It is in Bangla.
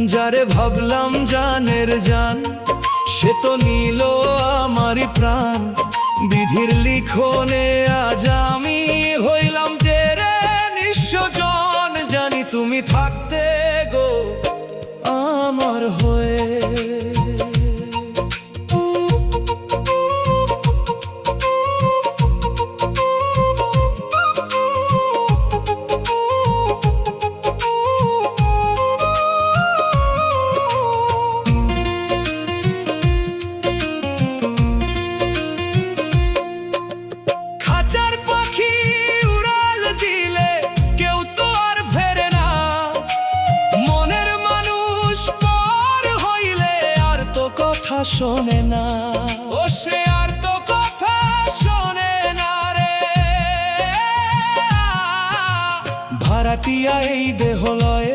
যারে ভাবলাম জানের জান, সে তো নিল আমারই প্রাণ। বিধির লিখনে আজ আমি হইলাম যে রে নিঃস্বজন। জানি তুমি থাকতে গো আমার হয়ে। খাঁচার পাখি উড়াল দিলে কেউ তো আর ফেরে না, মনের মানুষ পর হইলে আর তো কথা শোনে না। ও সে আর তো কথা শোনে না রে। ভাড়াটিয়া এই দেহ লয়ে